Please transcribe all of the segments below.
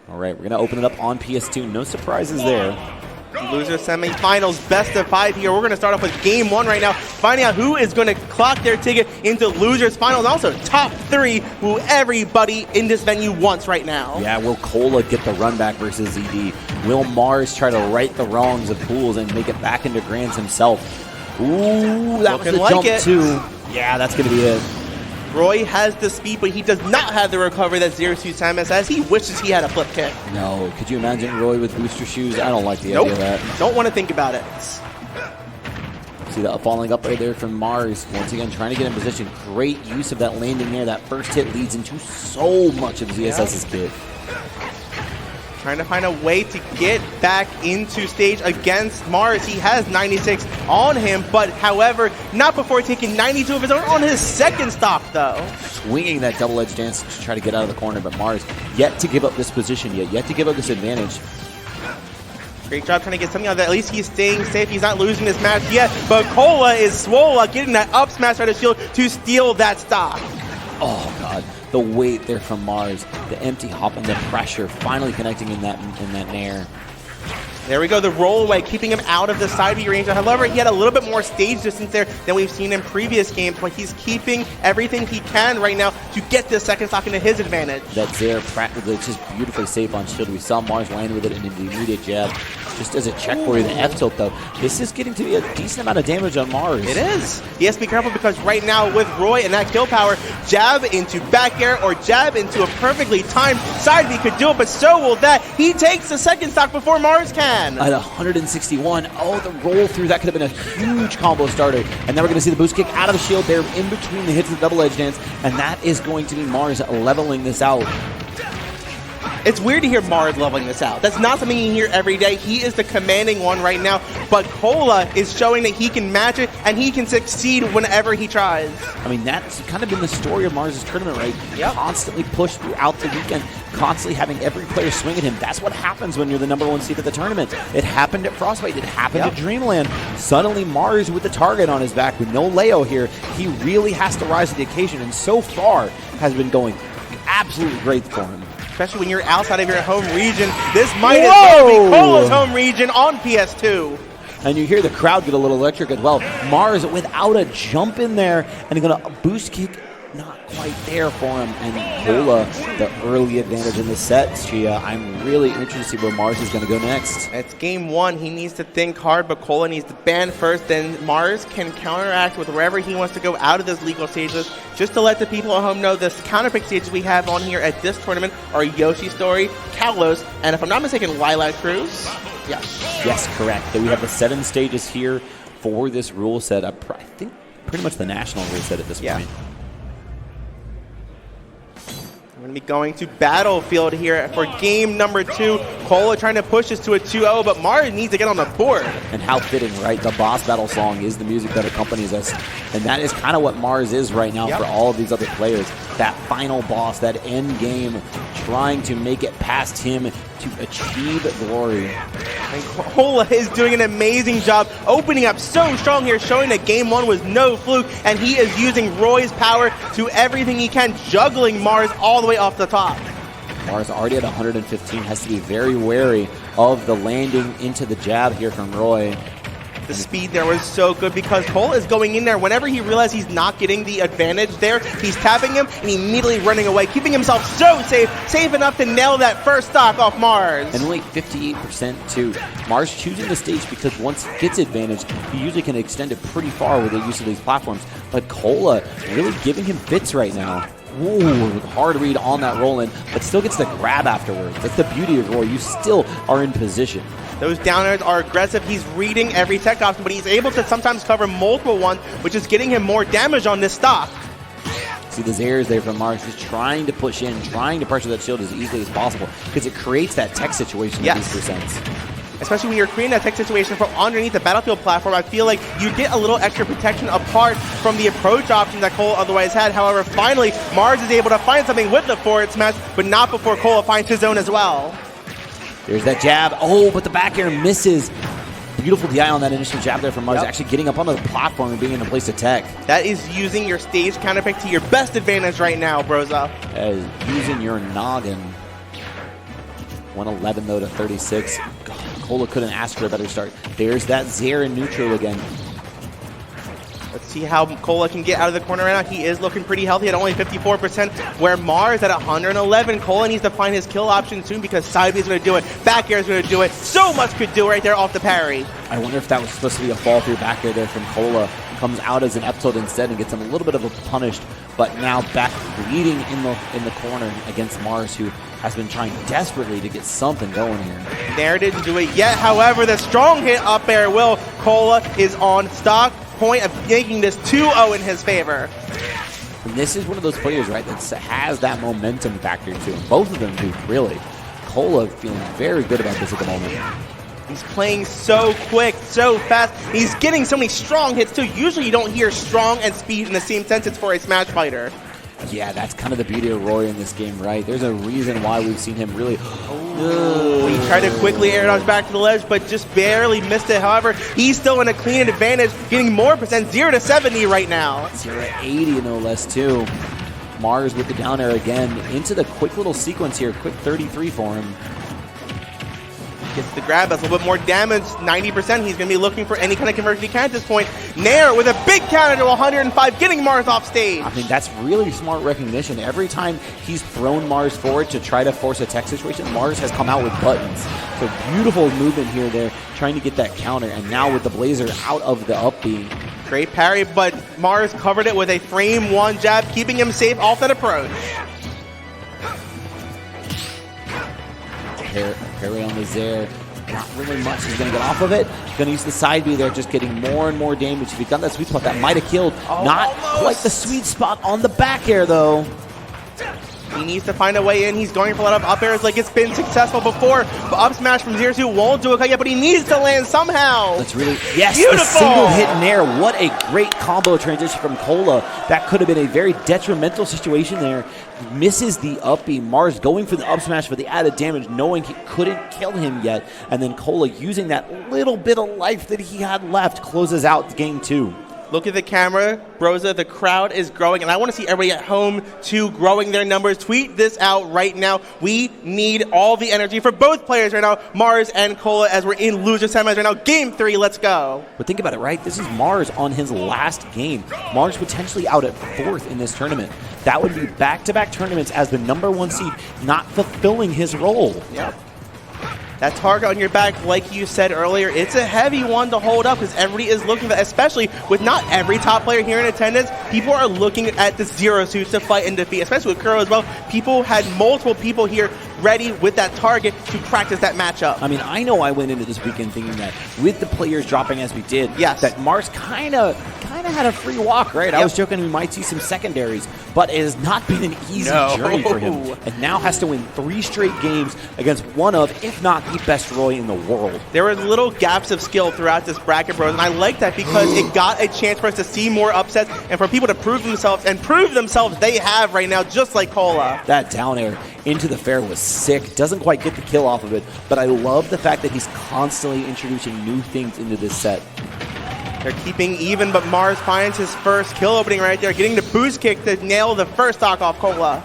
All right, we're going to open it up on PS2. No surprises there. Loser semifinals, best of 5 here. We're going to start off with game 1 right now, finding out who is going to clock their ticket into losers finals, and also top 3, who everybody in this venue wants right now. Yeah, will KOLA get the run back versus ZD? Will MARSS try to right the wrongs of Pools and make it back into Grands himself? Ooh, that was the jump too. Yeah, that's going to be it. Roy has the speed, but he does not have the recovery that Z-SAMUS has. He wishes he had a flip kick. No. Could you imagine Roy with booster shoes? I don't like the idea of that. Don't want to think about it. See that falling up right there from MARSS. Once again, trying to get in position. Great use of that landing there. That first hit leads into so much of ZSS's kit. Trying to find a way to get back into stage against MARSS. He has 96 on him, but however, not before taking 92 of his own on his second stock, though. Swinging that double-edged dance to try to get out of the corner, but MARSS yet to give up this position yet to give up this advantage. Great job trying to get something out of that. At least he's staying safe. He's not losing this match yet, but KOLA is Swola getting that up smash out of shield to steal that stock. Oh, God. The weight there from MARSS, the empty hop and the pressure finally connecting in that nair. There we go, the roll away, keeping him out of the side B range. However, he had a little bit more stage distance there than we've seen in previous games, but he's keeping everything he can right now to get this second stock into his advantage. That Zaire practically just beautifully safe on shield. We saw MARSS land with it into the immediate jab. Just as a check for you, the F-tilt though. This is getting to be a decent amount of damage on MARSS. It is. He has to be careful because right now with Roy and that kill power, jab into back air or jab into a perfectly timed side B could do it, but so will that. He takes the second stock before MARSS can. At 161, oh, the roll through, that could have been a huge combo starter. And then we're going to see the boost kick out of the shield there in between the hits of the double edge dance, and that is going to be MARSS leveling this out. It's weird to hear MARSS leveling this out. That's not something you hear every day. He is the commanding one right now, but KOLA is showing that he can match it and he can succeed whenever he tries. I mean, that's kind of been the story of MARSS' tournament, right? Yep. Constantly pushed throughout the weekend, constantly having every player swing at him. That's what happens when you're the #1 seed at the tournament. It happened at Frostbite. It happened at Dreamland. Suddenly, MARSS with the target on his back with no Leo here. He really has to rise to the occasion, and so far has been going absolutely great for him. Especially when you're outside of your home region. This might as well be KOLA's home region on PS2. And you hear the crowd get a little electric as well. MARSS without a jump in there, and going to boost kick, not quite there for him. And KOLA, the early advantage in the set. Chia, I'm really interested to see where MARSS is going to go next. It's game 1. He needs to think hard, but KOLA needs to ban first. Then MARSS can counteract with wherever he wants to go out of this legal stage list. Just to let the people at home know, the counterpick stages we have on here at this tournament are Yoshi Story, Kalos, and if I'm not mistaken, Lilac Cruz. Yeah. Yes, correct. We have the 7 stages here for this rule set. I think pretty much the national rule set at this point. We're going to be going to Battlefield here for game number 2. KOLA trying to push this to a 2-0, but MARSS needs to get on the board. And how fitting, right? The boss battle song is the music that accompanies us. And that is kind of what MARSS is right now for all of these other players. That final boss, that end game, trying to make it past him to achieve glory. And KOLA is doing an amazing job opening up so strong here, showing that game 1 was no fluke, and he is using Roy's power to everything he can, juggling MARSS all the way off the top. MARSS already at 115, has to be very wary of the landing into the jab here from Roy. The speed there was so good because KOLA is going in there. Whenever he realizes he's not getting the advantage there, he's tapping him and immediately running away, keeping himself so safe enough to nail that first stock off MARSS. And only 58% too. MARSS choosing the stage because once he gets advantage, he usually can extend it pretty far with the use of these platforms. But KOLA really giving him fits right now. Ooh, hard read on that roll-in, but still gets the grab afterwards. That's the beauty of Roy. You still are in position. Those downers are aggressive. He's reading every tech option, but he's able to sometimes cover multiple ones, which is getting him more damage on this stock. See the airs there from MARSS, just trying to push in, trying to pressure that shield as easily as possible, because it creates that tech situation with these percents. Especially when you're creating that tech situation from underneath the Battlefield platform, I feel like you get a little extra protection apart from the approach option that KOLA otherwise had. However, finally, MARSS is able to find something with the forward smash, but not before KOLA finds his own as well. There's that jab. Oh, but the back air misses. beautiful DI on that initial jab there from Mars, actually getting up onto the platform and being in a place to tech. That is using your stage counter pick to your best advantage right now, Broza. Using your noggin. 111 though to 36. God, KOLA couldn't ask for a better start. There's that Zair in neutral again. Let's see how KOLA can get out of the corner right now. He is looking pretty healthy at only 54%, where Mars at 111. KOLA needs to find his kill option soon because side B is going to do it. Back air is going to do it. So much could do right there off the parry. I wonder if that was supposed to be a fall through back air there from KOLA. Comes out as an up tilt instead and gets him a little bit of a punished, but now back bleeding in the corner against Mars, who has been trying desperately to get something going here. Nair didn't do it yet. However, the strong hit up air will. KOLA is on stock point of making this 2-0 in his favor. And this is one of those players, right, that has that momentum factor to him. Both of them do, really. KOLA feeling very good about this at the moment. He's playing so quick, so fast. He's getting so many strong hits, too. Usually you don't hear strong and speed in the same sentence for a Smash fighter. Yeah, that's kind of the beauty of Roy in this game, right? There's a reason why we've seen him really... He tried to quickly air dodge back to the ledge, but just barely missed it. However, he's still in a clean advantage, getting more percent, 0 to 70 right now. 0 to 80, no less, too. Mars with the down air again into the quick little sequence here. Quick 33 for him. Gets the grab, that's a little bit more damage, 90%. He's going to be looking for any kind of conversion he can at this point. Nair with a big counter to 105, getting Mars off stage. I mean, that's really smart recognition. Every time he's thrown Mars forward to try to force a tech situation, Mars has come out with buttons. So beautiful movement here, there, trying to get that counter. And now with the Blazer out of the up B. Great parry, but Mars covered it with a frame one jab, keeping him safe off that approach. Parry on the Zair. Not really much. He's going to get off of it. Going to use the side B there, just getting more and more damage. If he'd done that sweet spot, that might have killed. Not quite the sweet spot on the back air, though. He needs to find a way in. He's going for a lot of up airs like it's been successful before. But up smash from Z-SAMUS won't do it yet, but he needs to land somehow. That's really, yes, beautiful. The single hit in there. What a great combo transition from KOLA. That could have been a very detrimental situation there. Misses the up B. Mars going for the up smash for the added damage, knowing he couldn't kill him yet. And then KOLA using that little bit of life that he had left, closes out game 2. Look at the camera, Broza, the crowd is growing, and I want to see everybody at home, too, growing their numbers. Tweet this out right now. We need all the energy for both players right now, Mars and KOLA, as we're in loser semis right now. Game 3, let's go. But think about it, right? This is Mars on his last game. Mars potentially out at 4th in this tournament. That would be back-to-back tournaments as the #1 seed, not fulfilling his role. Yep. That target on your back, like you said earlier, it's a heavy one to hold up because everybody is looking for that, especially with not every top player here in attendance. People are looking at the Z-SAMUS to fight and defeat, especially with Kuro as well. People had multiple people here ready with that target to practice that matchup. I mean, I know I went into this weekend thinking that with the players dropping as we did, that Mars kind of had a free walk, right? I was joking we might see some secondaries, but it has not been an easy journey for him. And now has to win 3 straight games against one of, if not the best Roy in the world. There were little gaps of skill throughout this bracket, bros, and I like that because it got a chance for us to see more upsets and for people to prove themselves, and prove themselves they have right now, just like KOLA. That down air into the fair was sick. Doesn't quite get the kill off of it, but I love the fact that he's constantly introducing new things into this set. They're keeping even, but Mars finds his first kill opening right there, getting the boost kick to nail the first stock off KOLA.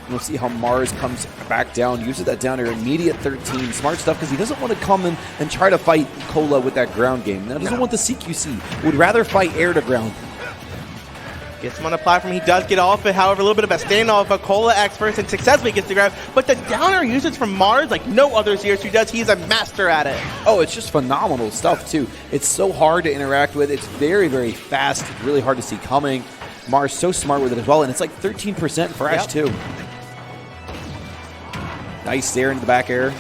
We'll see how Mars comes back down, uses that down air, immediate 13. Smart stuff, because he doesn't want to come in and try to fight KOLA with that ground game. Now, he doesn't want the CQC. Would rather fight air to ground. Gets him on the platform. He does get off it. However, a little bit of a standoff. But KOLA acts first and successfully gets the grab. But the down air usage from Mars, like no other Z-SAMUS does. He's a master at it. Oh, it's just phenomenal stuff, too. It's so hard to interact with. It's very, very fast. It's really hard to see coming. Mars so smart with it as well. And it's like 13% fresh, too. Nice there into the back air.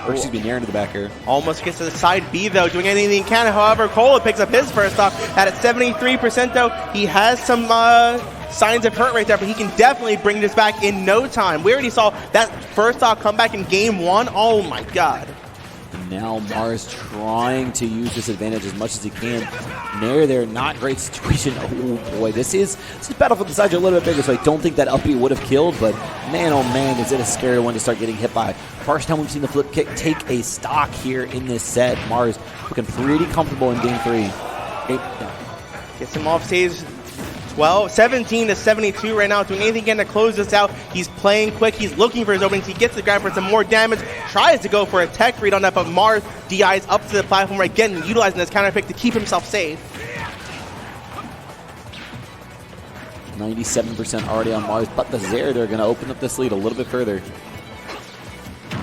Or excuse me, near into the back air. Almost gets to the side B, though, doing anything he can. However, KOLA picks up his first stock at 73%, though. He has some signs of hurt right there, but he can definitely bring this back in no time. We already saw that first stock come back in game 1. Oh, my God. And now Mars trying to use this advantage as much as he can. Nair there, not great situation. Oh boy, this is Battlefield decides a little bit bigger, so I don't think that up B would have killed, but man, oh man, is it a scary one to start getting hit by. First time we've seen the flip kick take a stock here in this set. Mars looking pretty comfortable in game 3. Gets him off stage 17 to 72 right now. Doing anything again to close this out. He's playing quick. He's looking for his openings. He gets the grab for some more damage. Tries to go for a tech read on that, but Mars DIs up to the platform again, utilizing this counter pick to keep himself safe. 97% already on Mars, but the Zerd are going to open up this lead a little bit further.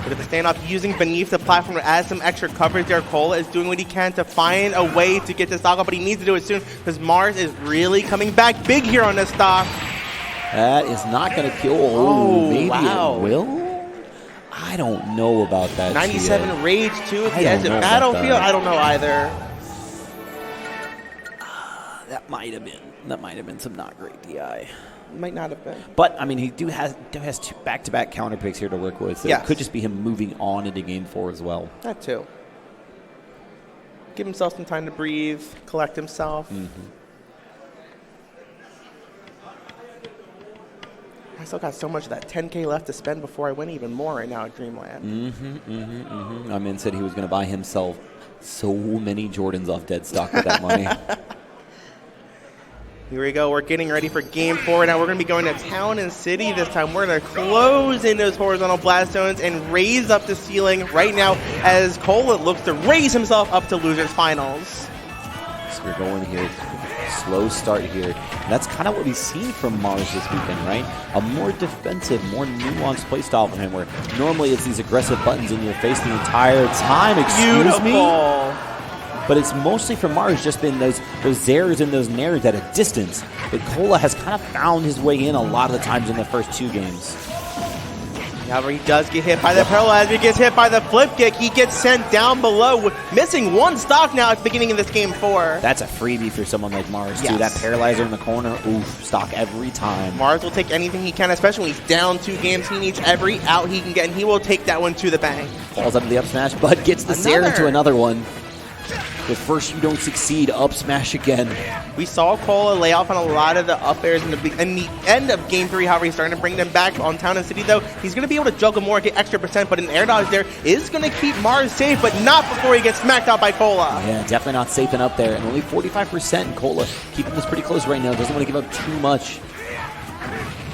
With the standoff, using beneath the platform to add some extra coverage there. KOLA is doing what he can to find a way to get this stock up, but he needs to do it soon because Mars is really coming back big here on this stock. That is not going to kill. Oh, maybe wow. It will? I don't know about that. 97 GA. rage too at the edge of Battlefield. I don't know either. That might have been some not great DI. Might not have been. But I mean, he has two back-to-back counter picks here to work with. So yes. It could just be him moving on into game 4 as well. That too. Give himself some time to breathe, collect himself. I still got so much of that 10K left to spend before I win even more right now at Dreamland. I mean, said he was going to buy himself so many Jordans off dead stock with that money. Here we go. We're getting ready for game 4. Now we're going to be going to Town and City this time. We're going to close in those horizontal blast zones and raise up the ceiling right now as KOLA looks to raise himself up to losers finals. So we're going here. Slow start here. And that's kind of what we've seen from Mars this weekend, right? A more defensive, more nuanced playstyle from him where normally it's these aggressive buttons in your face the entire time. Excuse me? But it's mostly for Mars just been those Zers and those Nairs at a distance. But KOLA has kind of found his way in a lot of the times in the first 2 games. However, he does get hit by the parallel as he gets hit by the flip kick. He gets sent down below, missing 1 stock now at the beginning of this game 4. That's a freebie for someone like Mars, too. Yes. That paralyzer in the corner, oof, stock every time. Mars will take anything he can, especially when he's down 2 games. He needs every out he can get, and he will take that one to the bank. Falls out of the up smash, but gets the Zare into another one. But first you don't succeed, up smash again. We saw KOLA lay off on a lot of the up airs in the end of game 3. However, he's starting to bring them back on Town and City, though. He's going to be able to juggle more, get extra percent, but an air dodge there is going to keep Mars safe, but not before he gets smacked out by KOLA. Yeah, definitely not safe and up there. And only 45% in KOLA. Keeping this pretty close right now. Doesn't want to give up too much.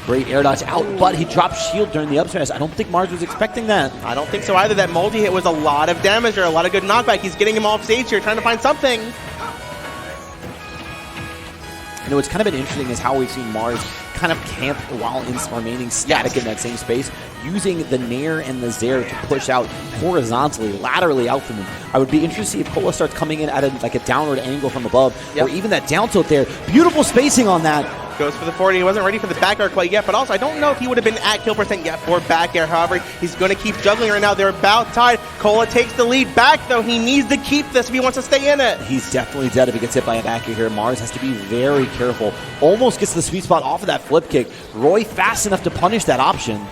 Great air dodge out, but he dropped shield during the up smash. I don't think Mars was expecting that. I don't think so either. That multi-hit was a lot of damage or a lot of good knockback. He's getting him off stage here, trying to find something. You know, what's kind of been interesting is how we've seen Mars kind of camp while remaining static in that same space, using the Nair and the Zare to push out horizontally, laterally out from him. I would be interested to see if KOLA starts coming in at a downward angle from above, or even that down tilt there. Beautiful spacing on that. Goes for the 40. He wasn't ready for the back air quite yet, but also I don't know if he would have been at kill percent yet for back air. However, he's going to keep juggling right now. They're about tied. KOLA takes the lead back, though. He needs to keep this if he wants to stay in it. He's definitely dead if he gets hit by a back air here. Mars has to be very careful. Almost gets the sweet spot off of that flip kick. Roy fast enough to punish that option.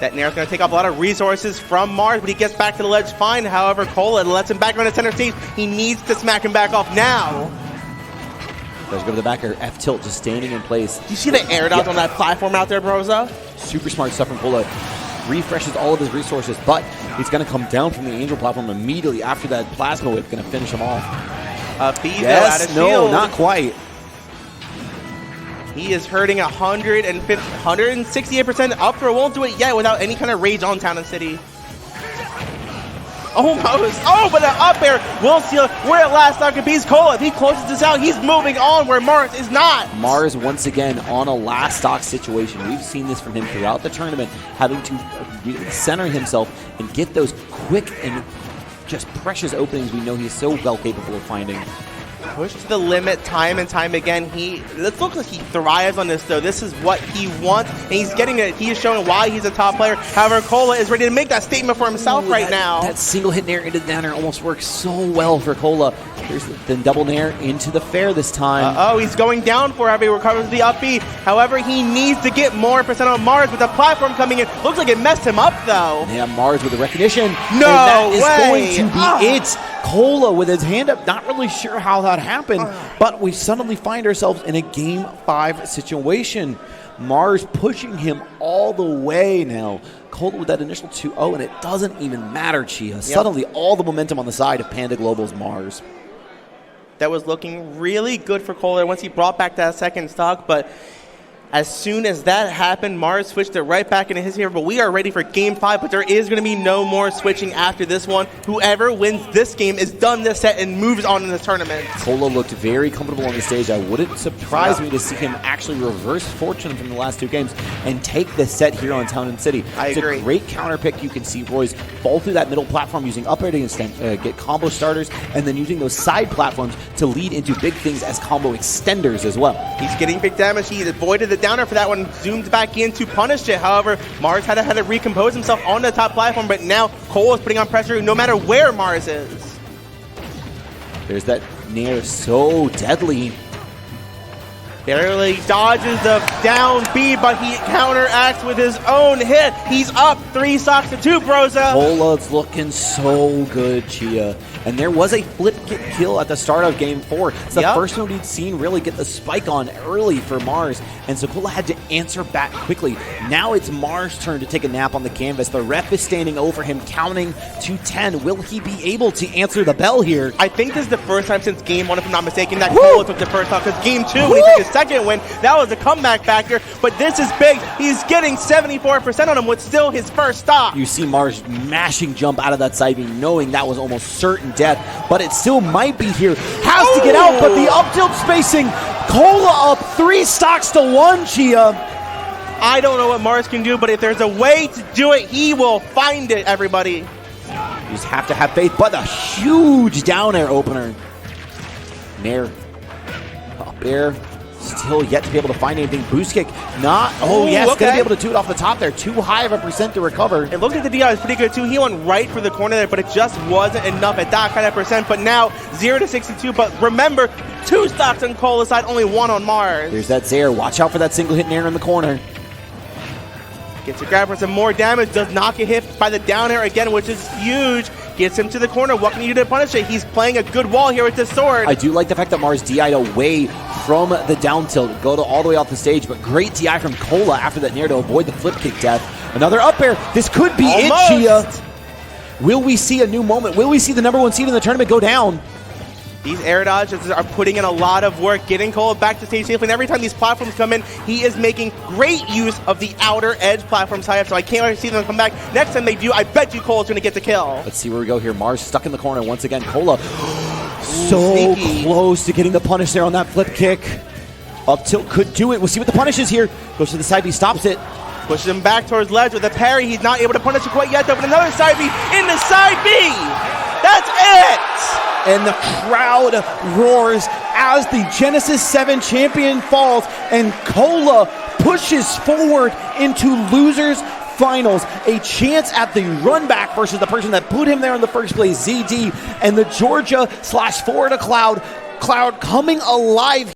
That Nair's going to take up a lot of resources from Mars, but he gets back to the ledge fine. However, KOLA lets him back around the center stage. He needs to smack him back off now. Does go to the back air, F tilt just standing in place. Do you see the air dodge on that platform out there, Broza? Super smart stuff from KOLA. Refreshes all of his resources, but he's going to come down from the Angel platform immediately after that plasma whip, going to finish him off. Yes, no, shield. not quite. He is hurting 168% up throw. Won't do it yet without any kind of rage on Town and City. Almost. Oh, but an up air will seal. We're at last stock apiece. KOLA, if he closes this out, he's moving on where Mars is not. Mars, once again, on a last stock situation. We've seen this from him throughout the tournament, having to really center himself and get those quick and just precious openings we know he's so well capable of finding. pushed to the limit time and time again. It looks like he thrives on this, though. This is what he wants, and he's getting it. He is showing why he's a top player. However, KOLA is ready to make that statement for himself right now. That single hit nair into the down air almost works so well for KOLA. Here's the double nair into the fair this time. He's going down for how he recovers the up B. However, he needs to get more percent on MARSS with the platform coming in. Looks like it messed him up, though. Yeah, MARSS with the recognition. No and that is way. going to be it. KOLA with his hand up, not really sure how that happened, but we suddenly find ourselves in a Game 5 situation. MARSS pushing him all the way now. KOLA with that initial 2-0, and it doesn't even matter, Chia. Yep. Suddenly, all the momentum on the side of Panda Global's MARSS. That was looking really good for KOLA once he brought back that second stock, but as soon as that happened, MARSS switched it right back into his favor, but we are ready for Game 5, but there is going to be no more switching after this one. Whoever wins this game is done this set and moves on in the tournament. KOLA looked very comfortable on the stage. I wouldn't surprise me to see him actually reverse fortune from the last two games and take this set here on Town and City. It's agree. A great counter pick. You can see Roy's fall through that middle platform using up air to get combo starters, and then using those side platforms to lead into big things as combo extenders as well. He's getting big damage. He avoided the downer for that one, zoomed back in to punish it. However, MARSS had to recompose himself on the top platform, but now KOLA is putting on pressure no matter where MARSS is. There's that nair so deadly. Barely dodges the down B, but he counteracts with his own hit. He's up 3 stocks to 2, Broza. KOLA's looking so good, Chia. And there was a flip kick kill at the start of Game 4. It's the first one we'd seen really get the spike on early for MARSS, and so KOLA had to answer back quickly. Now it's MARSS' turn to take a nap on the canvas. The ref is standing over him, counting to 10. Will he be able to answer the bell here? I think this is the first time since Game 1, if I'm not mistaken, that KOLA took the first off, because Game 2, when he took his second win, that was a comeback factor, but this is big. He's getting 74% on him with still his first stop. You see MARSS mashing jump out of that side B, knowing that was almost certain death, but it still might be here. Has to get out, but the up tilt spacing. KOLA up 3 stocks to 1, Chia. I don't know what MARSS can do, but if there's a way to do it, he will find it, everybody. You just have to have faith, but a huge down air opener. Nair. Up air. Still yet to be able to find anything. Boost kick, not. Oh, yes, going to be able to do it off the top there. Too high of a percent to recover. It looked like the DI was pretty good, too. He went right for the corner there, but it just wasn't enough at that kind of percent. But now, 0 to 62. But remember, 2 stocks on KOLA's side, only 1 on MARSS. There's that Zaire. Watch out for that single hit nair in the corner. Gets a grab for some more damage. Does not get hit by the down air again, which is huge. Gets him to the corner. What can you do to punish it? He's playing a good wall here with this sword. I do like the fact that MARSS DI'd away from the down tilt, go to all the way off the stage, but great DI from KOLA after that nair to avoid the flip kick death. Another up air. This could be it, Chia. Will we see a new moment? Will we see the #1 seed in the tournament go down? These air dodges are putting in a lot of work, getting KOLA back to stage safely, and every time these platforms come in, he is making great use of the outer edge platforms high up, so I can't wait to see them come back. Next time they do, I bet you KOLA's going to get the kill. Let's see where we go here. MARSS stuck in the corner once again. KOLA so close to getting the punish there on that flip kick. Up tilt could do it. We'll see what the punish is here. Goes to the side B, stops it. Pushes him back towards ledge with a parry. He's not able to punish it quite yet, though, but another side B into side B. That's it! And the crowd roars as the Genesis 7 champion falls, and KOLA pushes forward into losers finals. A chance at the run back versus the person that put him there in the first place, ZD, and the Georgia /Florida Cloud coming alive.